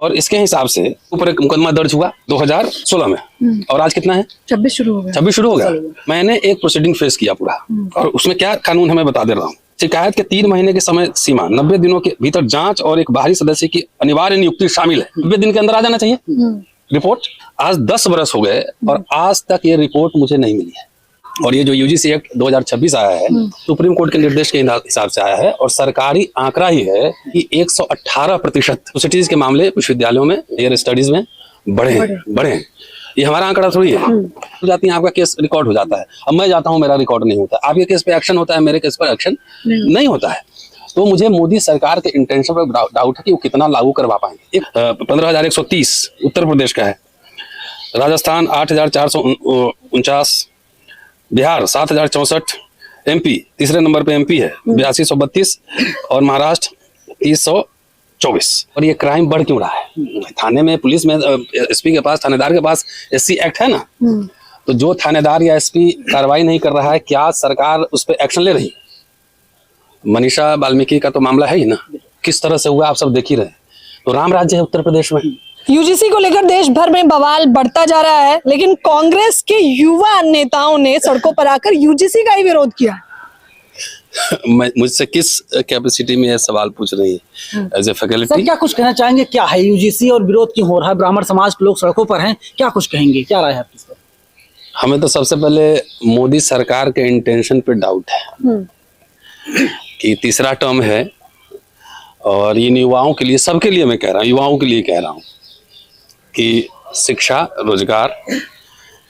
और इसके हिसाब से ऊपर एक मुकदमा दर्ज हुआ 2016 में और आज कितना है 26 शुरू हो गया। मैंने एक प्रोसीडिंग फेस किया पूरा और उसमें क्या कानून हमें बता दे रहा हूँ। शिकायत के 3 महीने की समय सीमा 90 दिनों के भीतर जांच और एक बाहरी सदस्य की अनिवार्य नियुक्ति शामिल है। 90 दिन के अंदर आ जाना चाहिए रिपोर्ट। आज 10 बरस हो गए और आज तक ये रिपोर्ट मुझे नहीं मिली है। और ये जो यूजीसी एक्ट 2026 आया है सुप्रीम कोर्ट के निर्देश के हिसाब से आया है और सरकारी आंकड़ा ही है कि 118% यूनिवर्सिटीज के मामले विश्वविद्यालयों में हायर स्टडीज में बढ़े हैं। ये हमारा आंकड़ा थोड़ी है। हो जाती है, आपका केस रिकॉर्ड हो जाता है, अब मैं जाता हूँ मेरा रिकॉर्ड नहीं होता, आपके केस पे एक्शन होता है, मेरे केस पर एक्शन नहीं होता है। तो मुझे मोदी सरकार के इंटेंशन पर डाउट है कि वो कितना लागू करवा पाएंगे। 15,130 उत्तर प्रदेश का है, राजस्थान 8,449, बिहार 7,064, एमपी तीसरे नंबर पे एमपी है 8232 और महाराष्ट्र 324। और ये क्राइम बढ़ क्यों रहा है? थाने में, पुलिस में, एसपी के पास, थानेदार के पास एससी एक्ट है ना, तो जो थानेदार या एसपी कार्रवाई नहीं कर रहा है, क्या सरकार उस पर एक्शन ले रही? मनीषा वाल्मीकि का तो मामला है ही ना, किस तरह से हुआ आप सब देख ही रहे। तो राम राज्य है उत्तर प्रदेश में। यूजीसी को लेकर देश भर में बवाल बढ़ता जा रहा है, लेकिन कांग्रेस के युवा नेताओं ने सड़कों पर आकर यूजीसी का ही विरोध किया। मुझसे किस कैपेसिटी में यह सवाल पूछ रही है? एज ए फैकल्टी सर, क्या कुछ कहना चाहेंगे? क्या है यूजीसी और विरोध क्यों हो रहा है? ब्राह्मण समाज के लोग सड़कों पर हैं, क्या कुछ कहेंगे? क्या राय है आपकी इस पर? हमें तो सबसे पहले मोदी सरकार के इंटेंशन पे डाउट है कि तीसरा टर्म है और इन युवाओं के लिए, सबके लिए मैं कह रहा हूँ, युवाओं के लिए कह रहा हूँ कि शिक्षा, रोजगार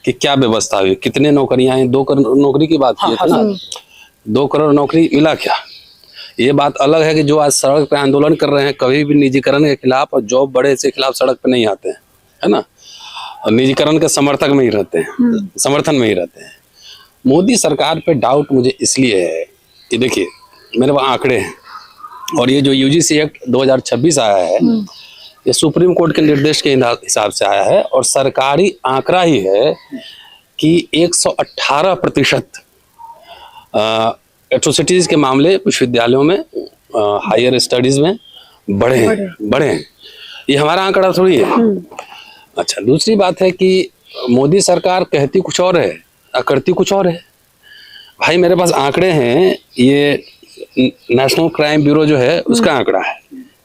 की क्या व्यवस्था हुई, कितने नौकरियां हैं? 2 करोड़ नौकरी की बात की है ना, 2 करोड़ नौकरी मिला क्या? ये बात अलग है कि जो आज सड़क पे आंदोलन कर रहे हैं, कभी भी निजीकरण के खिलाफ और जॉब बढ़े से खिलाफ सड़क पे नहीं आते हैं, है ना, और निजीकरण के समर्थक में ही रहते हैं, समर्थन में ही रहते हैं। मोदी सरकार पे डाउट मुझे इसलिए है कि देखिए मेरे वहाँ आंकड़े हैं और ये जो यूजीसी एक्ट 2026 आया है ये सुप्रीम कोर्ट के निर्देश के हिसाब से आया है और सरकारी आंकड़ा ही है कि 118% एट्रोसिटीज के मामले विश्वविद्यालयों में, हायर स्टडीज में बढ़े हैं। ये हमारा आंकड़ा थोड़ी है। अच्छा, दूसरी बात है कि मोदी सरकार कहती कुछ और है और करती कुछ और है। भाई मेरे पास आंकड़े हैं, ये नेशनल क्राइम ब्यूरो जो है उसका आंकड़ा है,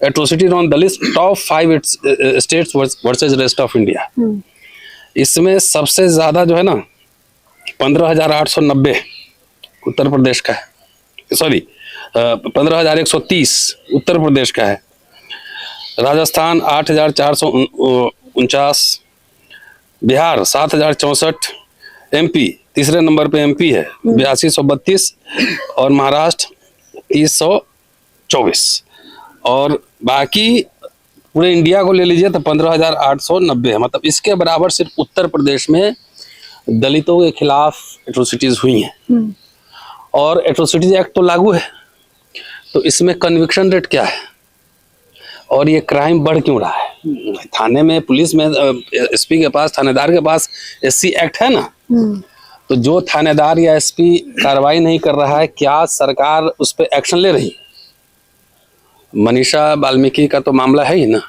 atrocity on the list top 5 states versus rest of India. इसमें सबसे ज्यादा जो है ना 15,890 उत्तर प्रदेश का है, सॉरी 15,130 उत्तर प्रदेश का है, राजस्थान 8,449, बिहार 7,064, एमपी तीसरे नंबर पे एमपी है 8232 और महाराष्ट्र 324 और बाकी पूरे इंडिया को ले लीजिए तो 15,890 है। मतलब इसके बराबर सिर्फ उत्तर प्रदेश में दलितों के खिलाफ एट्रोसिटीज हुई हैं और एट्रोसिटीज एक्ट तो लागू है, तो इसमें कन्विक्शन रेट क्या है और ये क्राइम बढ़ क्यों रहा है? थाने में, पुलिस में, एसपी के पास, थानेदार के पास एससी एक्ट है ना, तो जो थानेदार या एसपी कार्रवाई नहीं कर रहा है, क्या सरकार उस पर एक्शन ले रही? मनीषा वाल्मीकि का तो मामला है ही ना,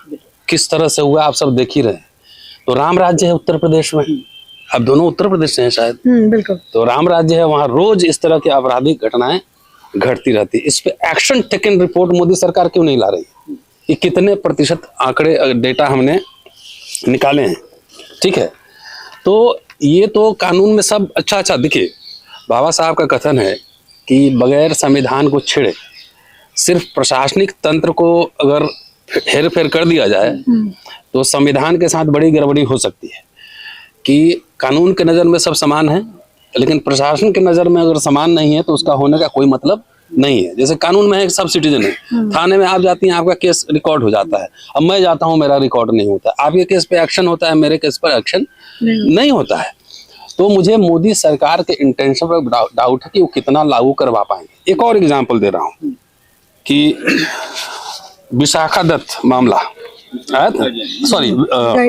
किस तरह से हुआ आप सब देख ही रहे। तो राम राज्य है उत्तर प्रदेश में, अब दोनों उत्तर प्रदेश से हैं शायद, बिल्कुल, तो राम राज्य है, वहां रोज इस तरह की आपराधिक घटनाएं घटती रहती है। इस पे एक्शन टेकन रिपोर्ट मोदी सरकार क्यों नहीं ला रही? कि कितने प्रतिशत आंकड़े, डेटा हमने निकाले हैं, ठीक है। तो ये तो कानून में सब अच्छा देखिए, बाबा साहब का कथन है कि बगैर संविधान को छेड़े सिर्फ प्रशासनिक तंत्र को अगर हेर फेर कर दिया जाए तो संविधान के साथ बड़ी गड़बड़ी हो सकती है। कि कानून के नज़र में सब समान है, लेकिन प्रशासन के नज़र में अगर समान नहीं है तो उसका होने का कोई मतलब नहीं है। जैसे कानून में है सब सिटीजन है, थाने में आप जाती हैं, आपका केस रिकॉर्ड हो जाता है, अब मैं जाता हूँ मेरा रिकॉर्ड नहीं होता, आपके केस पे एक्शन होता है, मेरे केस पर एक्शन नहीं होता है। तो मुझे मोदी सरकार के इंटेंशन पर डाउट है कि वो कितना लागू करवा पाएंगे। एक और एग्जाम्पल दे रहा हूँ कि विशाखा दत्त मामला आया था, सॉरी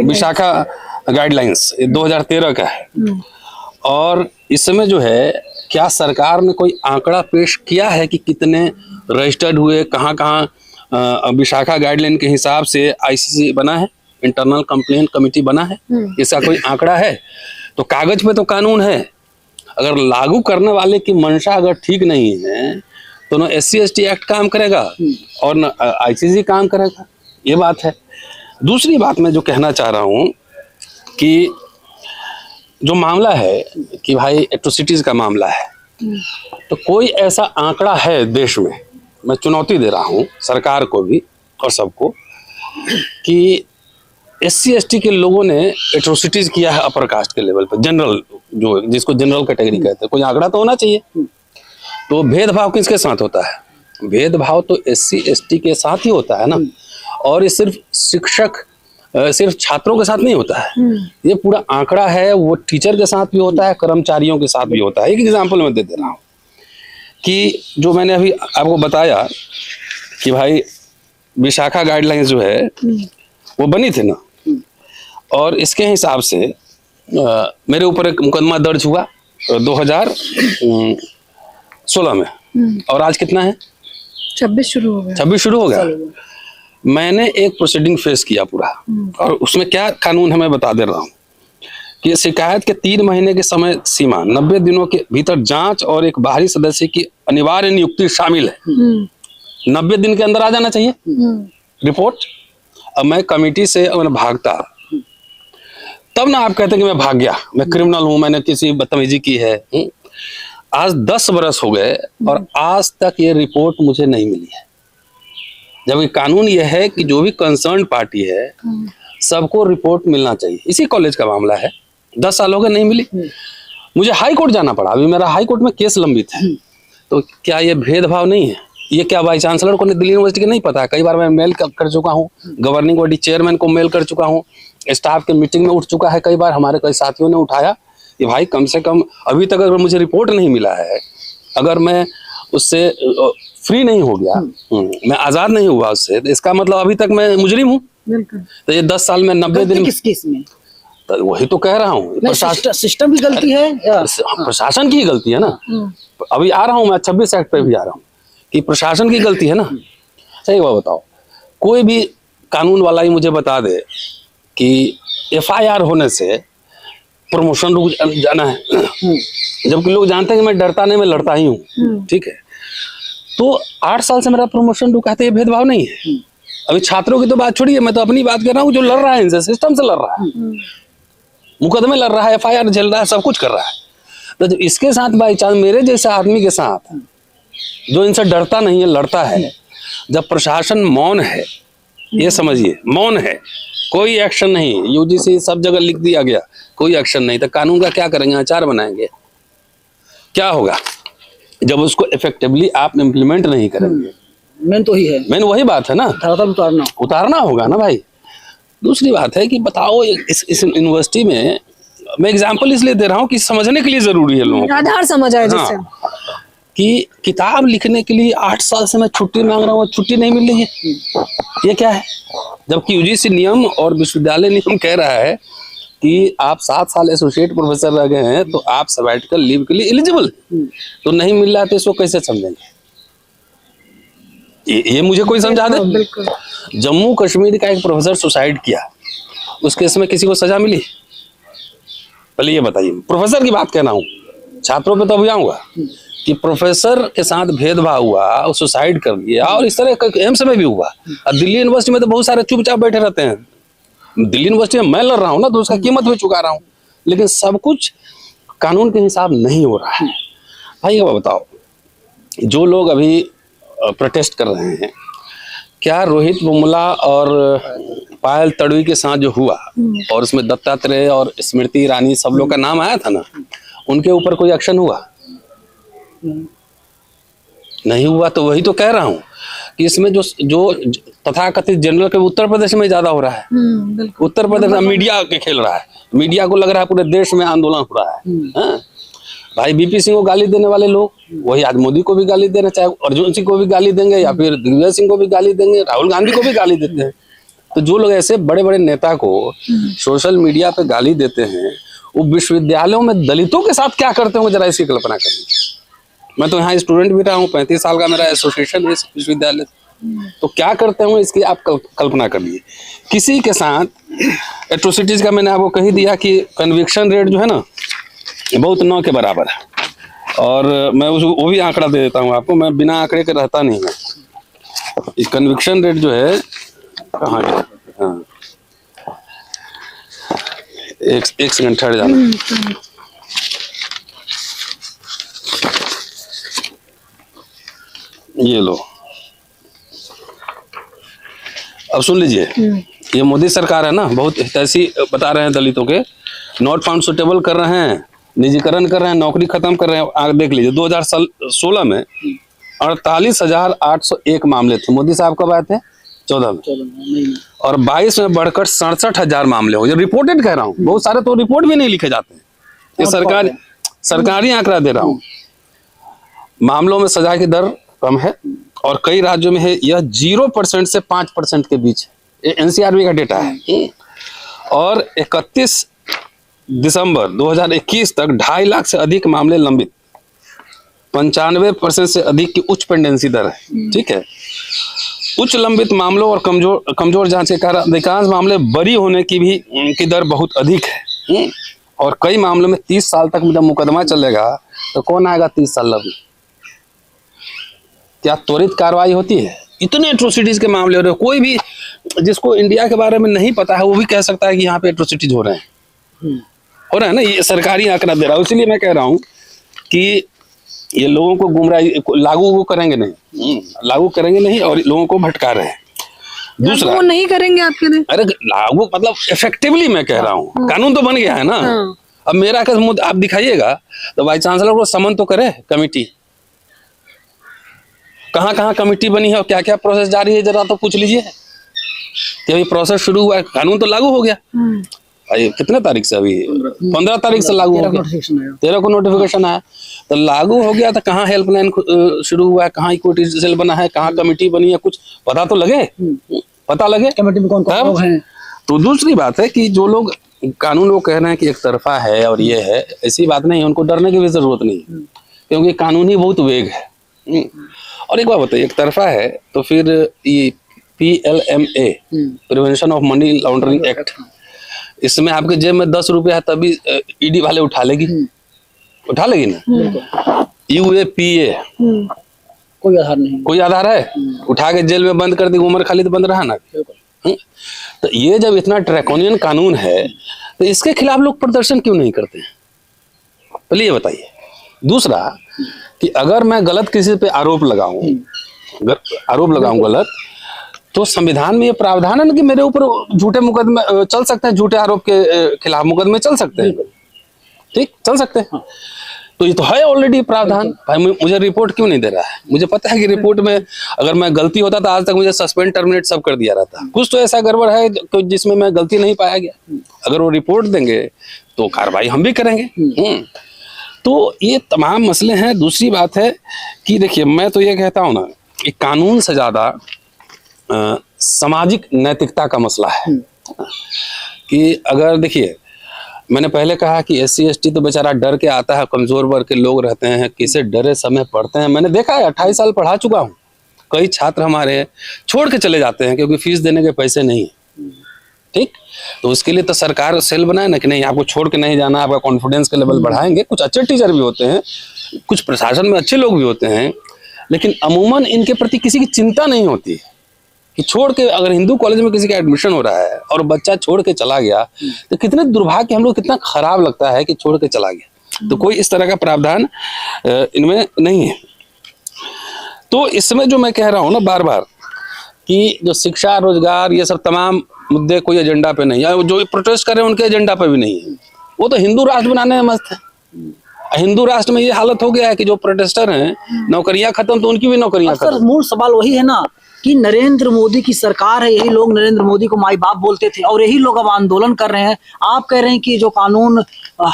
विशाखा गाइडलाइंस 2013 का है और इसमें जो है क्या सरकार ने कोई आंकड़ा पेश किया है कि कितने रजिस्टर्ड हुए, कहाँ विशाखा गाइडलाइन के हिसाब से आईसीसी बना है, इंटरनल कंप्लेंट कमेटी बना है, इसका कोई आंकड़ा है? तो कागज पे तो कानून है, अगर लागू करने वाले की मंशा अगर ठीक नहीं है तो न SC/ST एक्ट काम करेगा और न आईसीसी काम करेगा, ये बात है। दूसरी बात मैं जो कहना चाह रहा हूँ कि जो मामला है कि भाई एट्रोसिटीज का मामला है, तो कोई ऐसा आंकड़ा है देश में, मैं चुनौती दे रहा हूँ सरकार को भी और सबको, कि SC/ST के लोगों ने एट्रोसिटीज किया है अपर कास्ट के लेवल पर, जनरल जो जिसको जनरल कैटेगरी कहते हैं, कोई आंकड़ा तो होना चाहिए। तो भेदभाव किसके साथ होता है? भेदभाव तो SC/ST के साथ ही होता है ना, और ये सिर्फ शिक्षक सिर्फ छात्रों के साथ नहीं होता है, ये पूरा आंकड़ा है, वो टीचर के साथ भी होता है, कर्मचारियों के साथ भी होता है। एक एग्जाम्पल मैं दे दे रहा हूँ कि जो मैंने अभी आपको बताया कि भाई विशाखा गाइडलाइंस जो है वो बनी थी ना, और इसके हिसाब से मेरे ऊपर एक मुकदमा दर्ज हुआ 2016 में, और आज कितना है? 26 शुरू हो गया। 26 शुरू हो गया। मैंने एक प्रोसीडिंग फेस किया पूरा, और उसमें क्या कानून है मैं बता दे रहा हूँ कि शिकायत के 3 महीने के समय सीमा, 90 दिनों के भीतर जांच और एक बाहरी सदस्य की अनिवार्य नियुक्ति शामिल है। 90 दिन के अंदर आ जाना चाहिए रिपोर्ट। अब मैं कमेटी से मैंने भागता, तब ना आप कहते कि मैं भाग गया, मैं क्रिमिनल हूं, मैंने किसी बदतमीजी की है। आज 10 बरस हो गए और आज तक ये रिपोर्ट मुझे नहीं मिली है, जबकि कानून ये है कि जो भी कंसर्न पार्टी है सबको रिपोर्ट मिलना चाहिए। इसी कॉलेज का मामला है, 10 साल हो गए नहीं मिली, मुझे हाई कोर्ट जाना पड़ा, अभी मेरा हाई कोर्ट में केस लंबित है। तो क्या ये भेदभाव नहीं है? ये क्या वाइस चांसलर को दिल्ली यूनिवर्सिटी के नहीं पता है? कई बार मैं मेल कर चुका हूँ, गवर्निंग बॉडी चेयरमैन को मेल कर चुका हूँ, स्टाफ के मीटिंग में उठ चुका है, कई बार हमारे कई साथियों ने उठाया कि भाई कम से कम अभी तक अगर मुझे रिपोर्ट नहीं मिला है, अगर मैं उससे फ्री नहीं हो गया, मैं आजाद नहीं हुआ उससे, तो इसका मतलब अभी तक मैं मुजरिम हूँ। तो ये 10 साल में 90 दिन किस केस में? तो वही तो कह रहा हूँ, सिस्टम की गलती है या प्रशासन की गलती है ना। अभी आ रहा हूँ मैं 26 एक्ट पे भी आ रहा हूँ कि प्रशासन की गलती है ना। सही बात बताओ, कोई भी कानून वाला ही मुझे बता दे कि FIR होने से प्रमोशन रुक जाना है, जबकि लोग जानते हैं कि मैं डरता नहीं, मैं लड़ता ही हूँ, ठीक है। तो 8 साल से मेरा प्रमोशन रुका है, तो ये भेदभाव नहीं है। अभी छात्रों की तो बात छोड़िए, मैं तो अपनी बात कर रहा हूँ, जो लड़ रहा है इनसे, सिस्टम से लड़ रहा है, मुकदमे लड़ रहा है, FIR झेल रहा है, सब कुछ कर रहा है। तो जब इसके साथ बाई चांस मेरे जैसे आदमी के साथ जो इनसे डरता नहीं है, लड़ता है, जब प्रशासन मौन है, ये समझिए मौन है, कोई एक्शन नहीं, UGC सब जगह लिख दिया गया, कोई एक्शन नहीं, तो कानून का क्या करेंगे? अचार बनाएंगे? क्या होगा जब उसको इफेक्टिवली आप इम्प्लीमेंट नहीं करेंगे? मेन तो ही है, मेन वही बात है ना, उतारना होगा ना भाई। दूसरी बात है कि बताओ इस यूनिवर्सिटी में, मैं एग्जांपल इसलिए दे रहा हूँ कि समझने के लिए जरूरी है लोगों को, आधार समझ आए जिससे, कि किताब लिखने के लिए 8 साल से मैं छुट्टी मांग रहा हूँ, छुट्टी नहीं मिल रही है, ये क्या है? जबकि UGC नियम और विश्वविद्यालय नियम कह रहा है कि आप 7 साल एसोसिएट प्रोफेसर रह गए हैं तो आप सबैटिकल लीव के लिए एलिजिबल, तो नहीं मिल रहा है तो इसको कैसे समझेंगे? ये मुझे कोई समझा दे। जम्मू कश्मीर का एक प्रोफेसर सुसाइड किया, उस केस में किसी को सजा मिली? पहले ये बताइए, प्रोफेसर की बात कहना हूँ, छात्रों पे तो अभी आऊंगा कि प्रोफेसर के साथ भेदभाव हुआ, सुसाइड कर लिया, और इस तरह एम्स में भी हुआ। और दिल्ली यूनिवर्सिटी में तो बहुत सारे चुपचाप बैठे रहते हैं। दिल्ली यूनिवर्सिटी में मैं लड़ रहा हूँ ना, तो उसका कीमत भी चुका रहा हूँ, लेकिन सब कुछ कानून के हिसाब नहीं हो रहा है। भाई ये बताओ, जो लोग अभी प्रोटेस्ट कर रहे हैं, क्या रोहित बुमला और पायल तड़वी के साथ जो हुआ, और उसमें दत्तात्रेय और स्मृति ईरानी सब लोग का नाम आया था ना, उनके ऊपर कोई एक्शन हुआ? नहीं हुआ। तो वही तो कह रहा हूँ कि इसमें जो तथाकथित जनरल के उत्तर प्रदेश में ज्यादा हो रहा है। उत्तर प्रदेश में मीडिया के खेल रहा है, मीडिया को लग रहा है पूरे देश में आंदोलन हो रहा है। भाई BP सिंह को गाली देने वाले लोग वही आज मोदी को भी गाली देना, चाहे अर्जुन सिंह को भी गाली देंगे या फिर दिग्विजय सिंह को भी गाली देंगे, राहुल गांधी को भी गाली देते हैं। तो जो लोग ऐसे बड़े बड़े नेता को सोशल मीडिया पे गाली देते हैं, वो विश्वविद्यालयों में दलितों के साथ क्या करते होंगे, जरा इसकी कल्पना करिए। मैं तो यहाँ स्टूडेंट भी रहा हूँ, 35 साल का मेरा एसोसिएशन है इस विश्वविद्यालय। तो क्या करते होंगे इसकी आप कल्पना कर लीजिए। किसी के साथ एट्रोसिटीज का मैंने आपको कही दिया कि कन्विक्शन रेट जो है ना बहुत 9 के बराबर है, और मैं वो भी आंकड़ा दे देता हूँ आपको, मैं बिना आंकड़े के रहता नहीं है। कन्विक्शन रेट जो है कहाँ गया? हाँ, एक सेकंड ठहर जाना। ये लो, अब सुन लीजिए। ये मोदी सरकार है ना, बहुत ऐसी बता रहे हैं दलितों के, नॉट फाउंड सुटेबल कर रहे हैं, निजीकरण कर रहे हैं, नौकरी खत्म कर रहे हैं। आगे देख लीजिए 2016 में 48,801 मामले थे। मोदी साहब कब आए थे? 14 में। और 22 में बढ़कर 67,000 मामले हो गए। रिपोर्टेड कह रहा हूँ, बहुत सारे तो रिपोर्ट भी नहीं लिखे जाते हैं। ये सरकारी आंकड़ा दे रहा हूँ। मामलों में सजा की दर कम है और कई राज्यों में है यह 0% से 5% के बीच है। ये एनसीआरबी का डेटा है। और 31 दिसंबर 2021 तक 2.5 लाख से अधिक मामले लंबित, 95% से अधिक की उच्च पेंडेंसी दर है। ठीक है, उच्च लंबित मामलों और कमजोर जांच के कारण अधिकांश मामले बरी होने की दर बहुत अधिक है। और कई मामलों में 30 साल तक जब मुकदमा चलेगा तो कौन आएगा 30 साल लगे? क्या त्वरित कार्रवाई होती है? इतने एट्रोसिटीज के मामले हो रहे हैं, कोई भी जिसको इंडिया के बारे में नहीं पता है वो भी कह सकता है कि यहाँ पे एट्रोसिटीज हो रहे हैं। हो रहा है ना, ये सरकारी आंकड़ा दे रहा है। इसलिए मैं कह रहा हूँ कि ये लोगों को गुमराह लागू करेंगे नहीं और लोगों को भटका रहे हैं। दूसरा, वो नहीं करेंगे आपके लिए? अरे लागू मतलब इफेक्टिवली मैं कह रहा हूँ, कानून तो बन गया है ना। अब मेरा कदम आप दिखाइएगा तो वाइस चांसलर को समन तो करे कमेटी, कहाँ कमेटी बनी है और क्या क्या प्रोसेस जारी है, जरा तो पूछ लीजिए कि अभी प्रोसेस शुरू हुआ है, कानून तो लागू हो गया। कितने तारीख से? अभी 15 तारीख से लागू हो गया, 13 को नोटिफिकेशन आया, तो लागू हो गया। तो कहाँ हेल्पलाइन शुरू हुआ है, कहाँ इक्विटी सेल बना है, कहाँ कमेटी बनी है, कुछ पता तो लगे, पता लगे कमेटी में कौन लोग हैं। तो दूसरी बात है कि जो लोग कानून वो कह रहे हैं कि एक तरफा है और ये है, ऐसी बात नहीं है, उनको डरने की भी जरूरत नहीं, क्योंकि कानून ही बहुत वेग है। और एक बात बताइए, एक तरफा है तो फिर ये PLMA, prevention of money laundering act, इसमें आपके जेब में 10 रुपया है तभी ईडी वाले उठा लेगी ना। UAPA कोई आधार है, उठा के जेल में बंद कर दी, उम्र खालिद बंद रहा ना। तो ये जब इतना ड्रैकोनियन कानून है तो इसके खिलाफ लोग प्रदर्शन क्यों नहीं करते हैं? पहले ये बताइए। दूसरा कि अगर मैं गलत किसी पे आरोप लगाऊं गलत, तो संविधान में ये प्रावधान है ना कि मेरे ऊपर झूठे मुकदमे चल सकते हैं, झूठे आरोप के खिलाफ मुकदमे चल सकते हैं। ठीक, चल सकते हैं। तो ये तो है ऑलरेडी प्रावधान। भाई मुझे रिपोर्ट क्यों नहीं दे रहा है? मुझे पता है कि रिपोर्ट में अगर मैं गलती होता तो आज तक मुझे सस्पेंड टर्मिनेट सब कर दिया रहता। कुछ तो ऐसा गड़बड़ है जिसमें मैं गलती नहीं पाया गया। अगर वो रिपोर्ट देंगे तो कार्रवाई हम भी करेंगे। तो ये तमाम मसले हैं। दूसरी बात है कि देखिए, मैं तो ये कहता हूँ ना कि कानून से ज्यादा सामाजिक नैतिकता का मसला है। कि अगर देखिए, मैंने पहले कहा कि SC ST तो बेचारा डर के आता है, कमजोर वर्ग के लोग रहते हैं, किसे डरे समय पढ़ते हैं। मैंने देखा है, 28 साल पढ़ा चुका हूँ। कई छात्र हमारे छोड़ के चले जाते हैं क्योंकि फीस देने के पैसे नहीं। ठीक, तो उसके लिए तो सरकार सेल बनाए ना कि नहीं, आपको छोड़ के नहीं जाना, आपका कॉन्फिडेंस का लेवल बढ़ाएंगे। कुछ अच्छे टीचर भी होते हैं, कुछ प्रशासन में अच्छे लोग भी होते हैं, लेकिन अमूमन इनके प्रति किसी की चिंता नहीं होती कि छोड़ के, अगर हिंदू कॉलेज में किसी का एडमिशन हो रहा है और बच्चा छोड़ के चला गया तो कितने दुर्भाग्य, हम लोग कितना खराब लगता है कि छोड़ के चला गया। तो कोई इस तरह का प्रावधान इनमें नहीं है। तो इसमें जो मैं कह रहा हूँ ना बार बार कि जो शिक्षा, रोजगार, ये सब तमाम मुद्दे कोई एजेंडा पे नहीं है। जो प्रोटेस्ट कर रहे हैं उनके एजेंडा पे भी नहीं है। वो तो हिंदू राष्ट्र बनाने में मस्त है। हिंदू राष्ट्र में ये हालत हो गया है कि जो प्रोटेस्टर हैं, नौकरियां खत्म तो उनकी भी नौकरियां खत्म। मूल सवाल वही है ना कि नरेंद्र मोदी की सरकार है, यही लोग नरेंद्र मोदी को माई बाप बोलते थे और यही लोग अब आंदोलन कर रहे हैं। आप कह रहे हैं कि जो कानून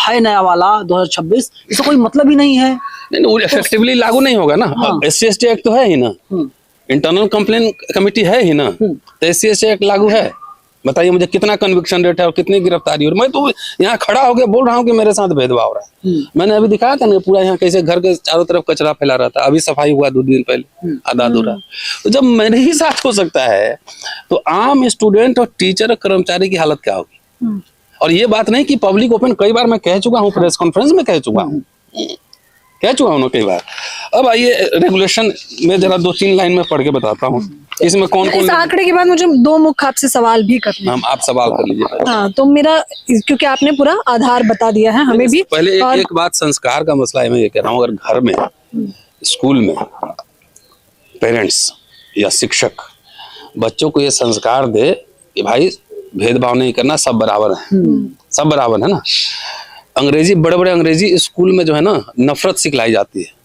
है नया वाला 2026, इसका कोई मतलब ही नहीं है। नहीं, वो इफेक्टिवली लागू नहीं होगा ना। SC ST एक्ट तो है ही ना, इंटरनल कंप्लेन कमेटी है ही ना, तो SC ST एक्ट लागू है। बताइए मुझे कितना कन्विक्शन रेट है और कितनी गिरफ्तारी हो रही है। मैं तो यहाँ खड़ा होकर बोल रहा हूँ कि मेरे साथ भेदभाव हो रहा है। मैंने अभी दिखाया था ना पूरा यहाँ कैसे घर के चारों तरफ कचरा फैला रहा था, अभी सफाई हुआ 2 दिन पहले आधा अधूरा। तो जब मेरे ही साथ हो सकता है तो आम स्टूडेंट और टीचर और कर्मचारी की हालत क्या होगी। और ये बात नहीं कि पब्लिक ओपन, कई बार मैं कह चुका हूँ, प्रेस कॉन्फ्रेंस में कह चुका हूँ कई बार। अब आइए रेगुलेशन में जरा 2-3 लाइन में पढ़ के बताता हूँ इसमें कौन इस कौन। आंकड़े के बाद मुझे 2 मुख्य आपसे सवाल भी करने हैं। हम आप सवाल कर लीजिए पहले। हाँ, तो मेरा, क्योंकि आपने पूरा आधार बता दिया है हमें भी। पहले और एक बात संस्कार का मसला है। मैं ये कह रहा हूँ अगर घर में स्कूल में पेरेंट्स या शिक्षक बच्चों को ये संस्कार दे कि भाई भेदभाव नहीं करना, सब बराबर है, सब बराबर है ना। अंग्रेजी, बड़े बड़े अंग्रेजी स्कूल में जो है ना नफरत सिखलाई जाती है।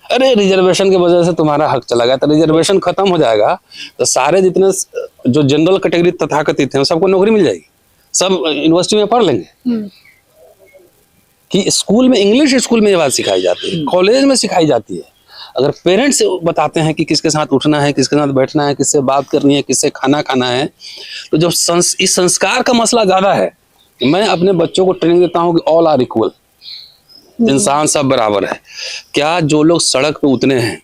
अरे रिजर्वेशन की वजह से तुम्हारा हक चला गया, तो रिजर्वेशन खत्म हो जाएगा तो सारे जितने जो जनरल कैटेगरी तथाकथित हैं सबको नौकरी मिल जाएगी, सब यूनिवर्सिटी में पढ़ लेंगे। कि स्कूल में, इंग्लिश स्कूल में ये बात सिखाई जाती है, कॉलेज में सिखाई जाती है। अगर पेरेंट्स बताते हैं कि किसके साथ उठना है, किसके साथ बैठना है, किससे बात करनी है, किससे खाना खाना है, तो जो इस संस्कार का मसला ज्यादा है। मैं अपने बच्चों को ट्रेनिंग देता हूँ कि ऑल आर इक्वल, इंसान सब बराबर है। क्या जो लोग सड़क पे उतरे हैं